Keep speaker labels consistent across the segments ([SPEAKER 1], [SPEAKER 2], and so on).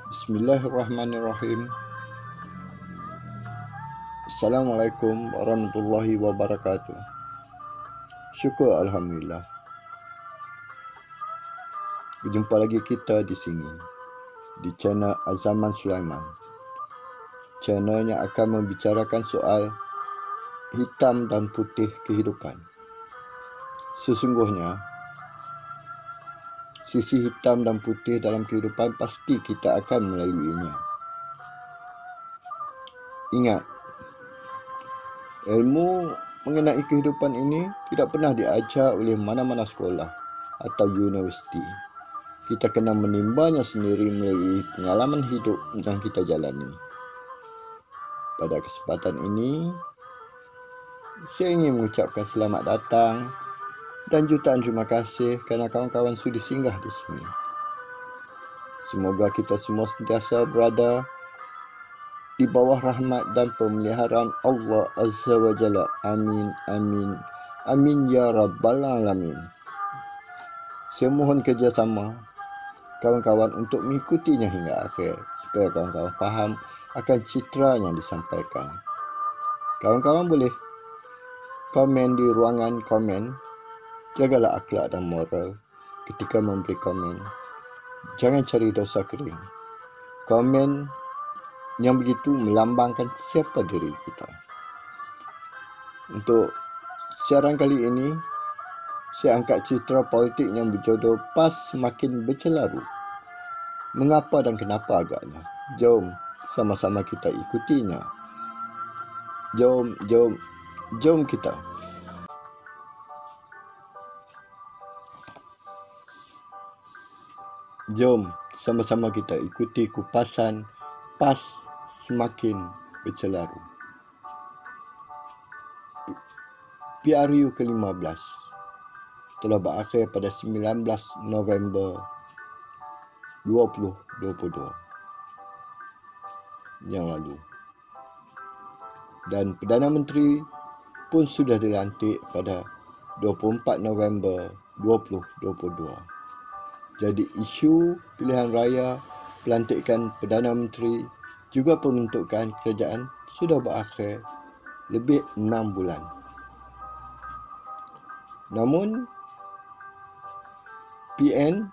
[SPEAKER 1] Bismillahirrahmanirrahim. Assalamualaikum warahmatullahi wabarakatuh. Syukur Alhamdulillah. Berjumpa lagi kita di sini, di channel Azaman Sulaiman. Channel yang akan membicarakan soal hitam dan putih kehidupan. Sesungguhnya, sisi hitam dan putih dalam kehidupan pasti kita akan melaluinya. Ingat, ilmu mengenai kehidupan ini tidak pernah diajar oleh mana-mana sekolah atau universiti. Kita kena menimbanya sendiri melalui pengalaman hidup yang kita jalani. Pada kesempatan ini, saya ingin mengucapkan selamat datang dan jutaan terima kasih kerana kawan-kawan sudi singgah di sini. Semoga kita semua sentiasa berada di bawah rahmat dan pemeliharaan Allah Azza wa Jalla. Amin, amin, amin ya Rabbal Alamin. Saya mohon kerjasama kawan-kawan untuk mengikutinya hingga akhir supaya kawan-kawan faham akan citra yang disampaikan. Kawan-kawan boleh komen di ruangan komen. Jagalah akhlak dan moral ketika memberi komen. Jangan cari dosa kering. Komen yang begitu melambangkan siapa diri kita. Untuk siaran kali ini, saya angkat citra politik yang berjodoh PAS semakin bercelaru. Mengapa dan kenapa agaknya? Jom sama-sama kita ikutinya. Jom kita. Jom sama-sama kita ikuti kupasan PAS semakin bercelaru. PRU ke-15 telah berakhir pada 19 November 2022 yang lalu. Dan Perdana Menteri pun sudah dilantik pada 24 November 2022. Jadi isu pilihan raya pelantikan Perdana Menteri juga pembentukan kerajaan sudah berakhir lebih 6 bulan. Namun PN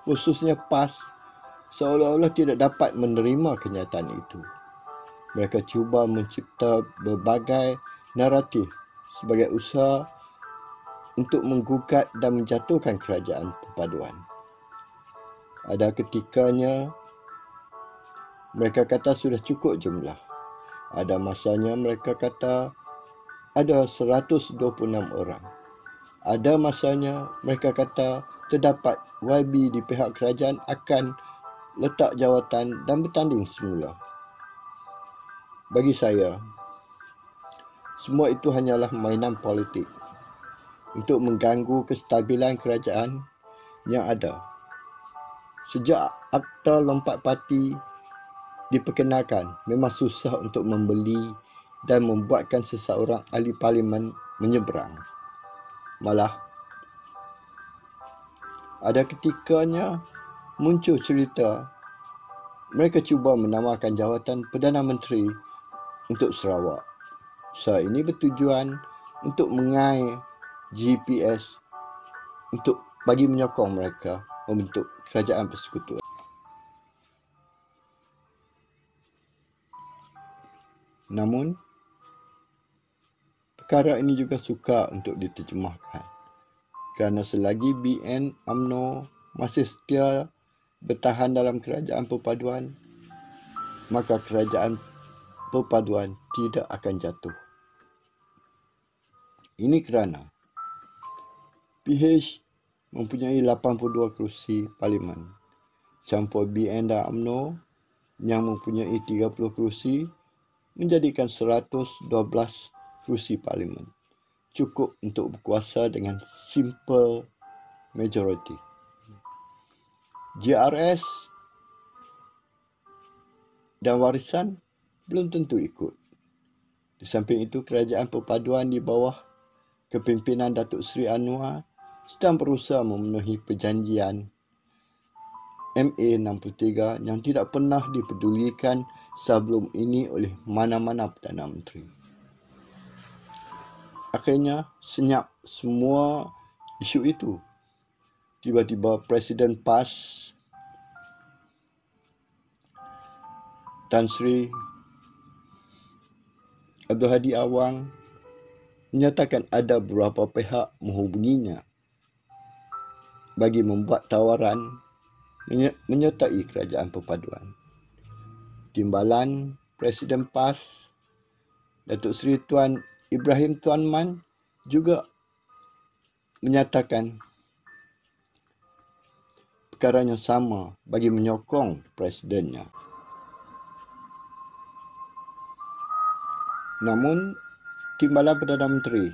[SPEAKER 1] khususnya PAS seolah-olah tidak dapat menerima kenyataan itu. Mereka cuba mencipta berbagai naratif sebagai usaha untuk menggugat dan menjatuhkan kerajaan perpaduan. Ada ketikanya mereka kata sudah cukup jumlah. Ada masanya mereka kata ada 126 orang. Ada masanya mereka kata terdapat YB di pihak kerajaan akan letak jawatan dan bertanding semula. Bagi saya, semua itu hanyalah mainan politik untuk mengganggu kestabilan kerajaan yang ada. Sejak Akta Lompat Parti diperkenalkan, memang susah untuk membeli dan membuatkan seseorang ahli parlimen menyeberang. Malah, ada ketikanya muncul cerita mereka cuba menawarkan jawatan Perdana Menteri untuk Sarawak. Usaha ini bertujuan untuk mengaih GPS untuk bagi menyokong mereka membentuk kerajaan persekutuan. Namun, perkara ini juga sukar untuk diterjemahkan kerana selagi BN UMNO masih setia bertahan dalam kerajaan perpaduan, maka kerajaan perpaduan tidak akan jatuh. Ini kerana PH mempunyai 82 kerusi parlimen, campur BN dan UMNO yang mempunyai 30 kerusi menjadikan 112 kerusi parlimen. Cukup untuk berkuasa dengan simple majority. JRS dan warisan belum tentu ikut. Di samping itu, kerajaan perpaduan di bawah kepimpinan Datuk Seri Anwar sedang berusaha memenuhi perjanjian MA63 yang tidak pernah dipedulikan sebelum ini oleh mana-mana Perdana Menteri. Akhirnya senyap semua isu itu. Tiba-tiba Presiden PAS Tan Sri Abdul Hadi Awang menyatakan ada beberapa pihak menghubunginya bagi membuat tawaran menyertai kerajaan perpaduan. Timbalan Presiden PAS Datuk Seri Tuan Ibrahim Tuan Man juga menyatakan perkara yang sama bagi menyokong presidennya. Namun, Timbalan Perdana Menteri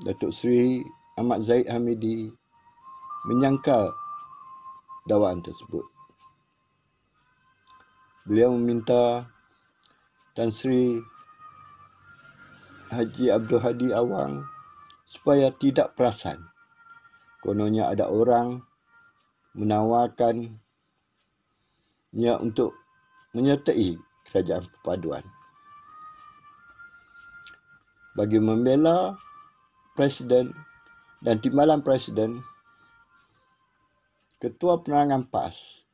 [SPEAKER 1] Datuk Seri Ahmad Zahid Hamidi menyangkal dakwaan tersebut. Beliau meminta Tan Sri Haji Abdul Hadi Awang supaya tidak perasan kononnya ada orang menawarkannya untuk menyertai kerajaan perpaduan. Bagi membela Presiden dan Timbalan Presiden, Ketua Penerangan PAS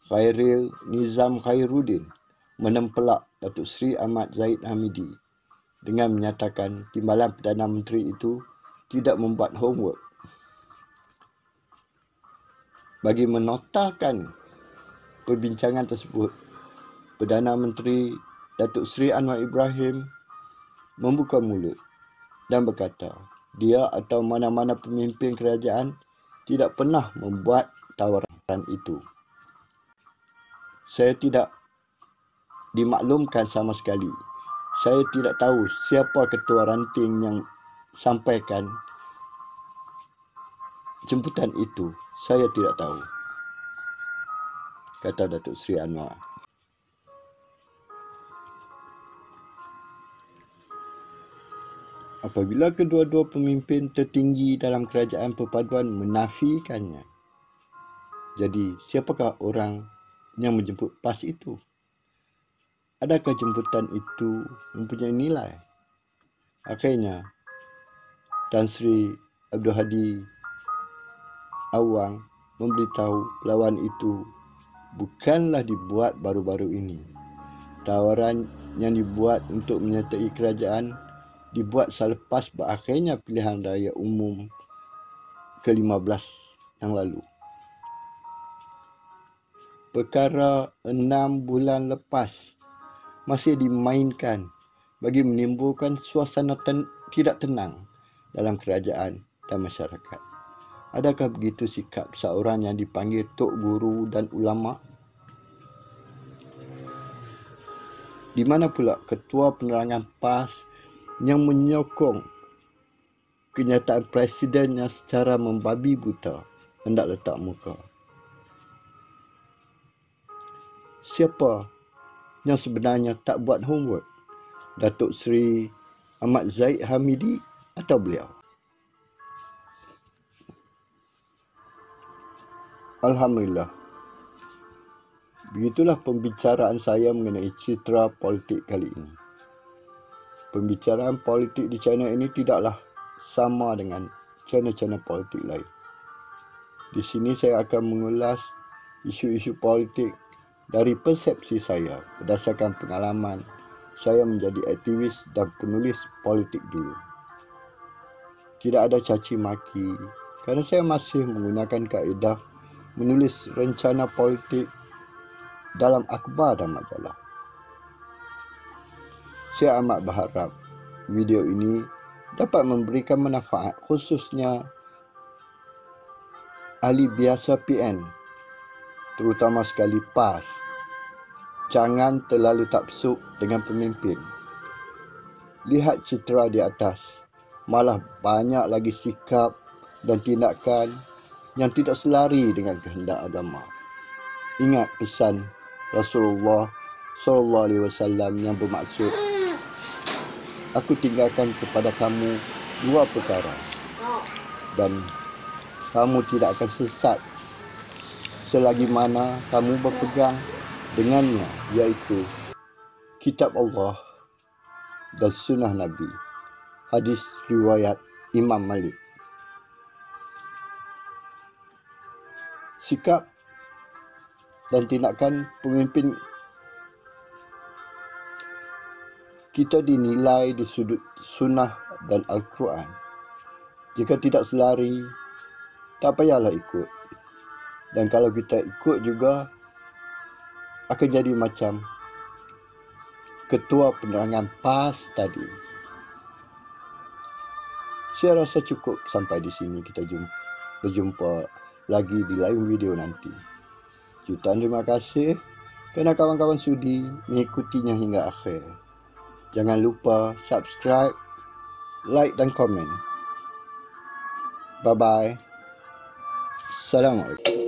[SPEAKER 1] Khairil Nizam Khairuddin menempelak Datuk Seri Ahmad Zahid Hamidi dengan menyatakan Timbalan Perdana Menteri itu tidak membuat homework. Bagi menotahkan perbincangan tersebut, Perdana Menteri Datuk Seri Anwar Ibrahim membuka mulut dan berkata, dia atau mana-mana pemimpin kerajaan tidak pernah membuat tawaran itu. Saya tidak dimaklumkan sama sekali. Saya tidak tahu siapa ketua ranting yang sampaikan jemputan itu. Saya tidak tahu, kata Datuk Seri Anwar. Apabila kedua-dua pemimpin tertinggi dalam kerajaan perpaduan menafikannya, jadi siapakah orang yang menjemput PAS itu? Adakah jemputan itu mempunyai nilai? Akhirnya, Tan Sri Abdul Hadi Awang memberitahu lawan itu bukanlah dibuat baru-baru ini. Tawaran yang dibuat untuk menyertai kerajaan dibuat selepas berakhirnya pilihan raya umum ke-15 yang lalu. Perkara 6 bulan lepas masih dimainkan bagi menimbulkan suasana tidak tenang dalam kerajaan dan masyarakat. Adakah begitu sikap seorang yang dipanggil Tok Guru dan ulama? Di mana pula Ketua Penerangan PAS yang menyokong kenyataan Presiden yang secara membabi buta hendak letak muka? Siapa yang sebenarnya tak buat homework? Datuk Seri Ahmad Zahid Hamidi atau beliau? Alhamdulillah. Begitulah pembicaraan saya mengenai citra politik kali ini. Pembicaraan politik di channel ini tidaklah sama dengan channel-channel politik lain. Di sini saya akan mengulas isu-isu politik dari persepsi saya berdasarkan pengalaman saya menjadi aktivis dan penulis politik dulu. Tidak ada caci maki kerana saya masih menggunakan kaedah menulis rencana politik dalam akhbar dan majalah. Saya amat berharap video ini dapat memberikan manfaat khususnya ahli biasa PN, terutama sekali PAS. Jangan terlalu taksub dengan pemimpin. Lihat citra di atas, malah banyak lagi sikap dan tindakan yang tidak selari dengan kehendak agama. Ingat pesan Rasulullah SAW yang bermaksud, aku tinggalkan kepada kamu dua perkara dan kamu tidak akan sesat selagi mana kamu berpegang dengannya, iaitu kitab Allah dan sunnah Nabi. Hadis riwayat Imam Malik. Sikap dan tindakan pemimpin kita dinilai di sudut sunnah dan Al-Quran. Jika tidak selari, tak payahlah ikut. Dan kalau kita ikut juga, akan jadi macam ketua penerangan PAS tadi. Saya rasa cukup sampai di sini. Kita berjumpa lagi di lain video nanti. Jutaan terima kasih kerana kawan-kawan sudi mengikutinya hingga akhir. Jangan lupa subscribe, like dan komen. Bye-bye. Assalamualaikum.